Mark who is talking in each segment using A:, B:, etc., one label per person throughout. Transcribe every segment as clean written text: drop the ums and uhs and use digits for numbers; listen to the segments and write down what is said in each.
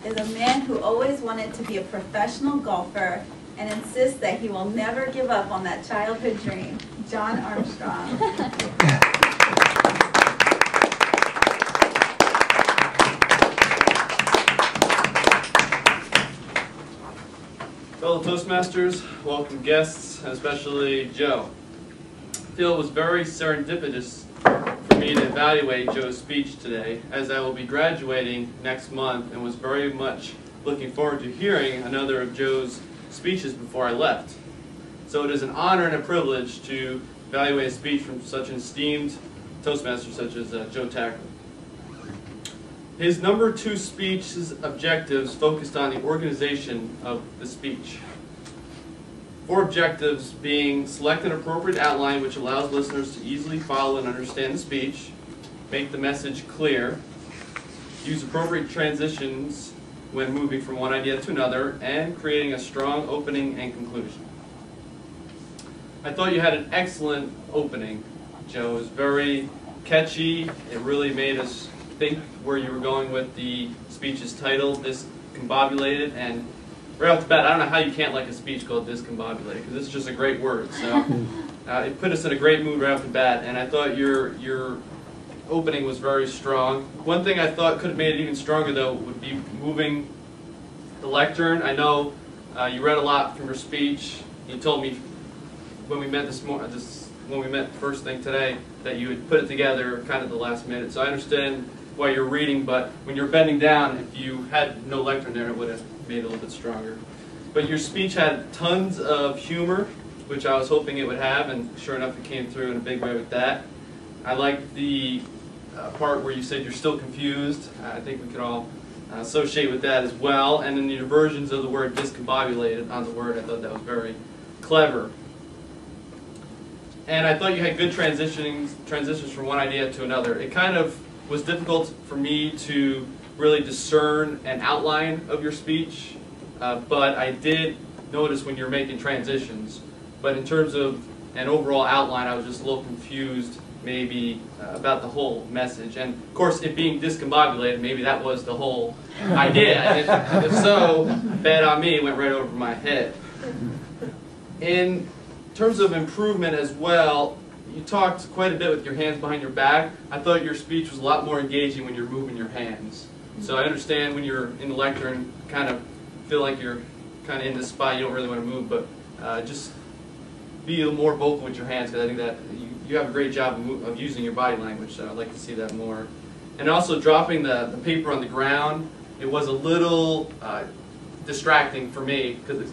A: is a man who always wanted to be a professional golfer and insists that he will never give up on that childhood dream. John Armstrong.
B: Fellow Toastmasters, welcome guests, and especially Joe. I feel it was very serendipitous for me to evaluate Joe's speech today, as I will be graduating next month and was very much looking forward to hearing another of Joe's speeches before I left. So it is an honor and a privilege to evaluate a speech from such an esteemed Toastmaster such as Joe Tacker. His number 2 speech's objectives focused on the organization of the speech. 4 objectives being: select an appropriate outline which allows listeners to easily follow and understand the speech, make the message clear, use appropriate transitions when moving from one idea to another, and creating a strong opening and conclusion. I thought you had an excellent opening, Joe. It was very catchy. It really made us think where you were going with the speech's title, Discombobulated, and right off the bat, I don't know how you can't like a speech called Discombobulated, because it's just a great word. So it put us in a great mood right off the bat, and I thought your opening was very strong. One thing I thought could have made it even stronger, though, would be moving the lectern. I know you read a lot from your speech. You told me when we met when we met first thing today that you had put it together kind of the last minute. So I understand why you're reading, but when you're bending down, if you had no lectern there, it would have made it a little bit stronger. But your speech had tons of humor, which I was hoping it would have, and sure enough, it came through in a big way with that. I liked the part where you said you're still confused. I think we could all associate with that as well. And then the versions of the word discombobulated on the word, I thought that was very clever. And I thought you had good transitions from one idea to another. It kind of was difficult for me to really discern an outline of your speech, but I did notice when you're making transitions. But in terms of an overall outline, I was just a little confused maybe about the whole message. And of course, it being discombobulated, maybe that was the whole idea. And if so, bad on me, it went right over my head. In terms of improvement as well, you talked quite a bit with your hands behind your back. I thought your speech was a lot more engaging when you're moving your hands. So I understand when you're in the lectern, kind of feel like you're kind of in this spot, you don't really want to move, but just be a little more vocal with your hands, because I think that you have a great job of using your body language, so I'd like to see that more. And also dropping the paper on the ground, it was a little distracting for me, because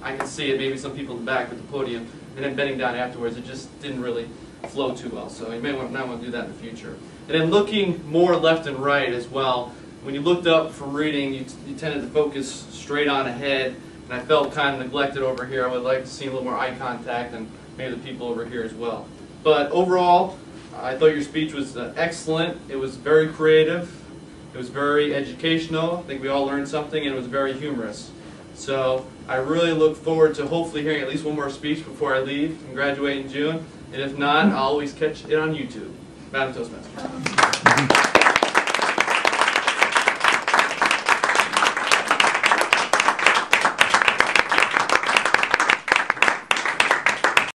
B: I can see it, maybe some people in the back with the podium, and then bending down afterwards, it just didn't really flow too well. So you may not want to do that in the future. And then looking more left and right as well. When you looked up from reading, you tended to focus straight on ahead, and I felt kind of neglected over here. I would like to see a little more eye contact and maybe the people over here as well. But overall, I thought your speech was excellent. It was very creative. It was very educational. I think we all learned something, and it was very humorous. So I really look forward to hopefully hearing at least one more speech before I leave and graduate in June. And if not, I'll always catch it on YouTube. Madam Toastmaster.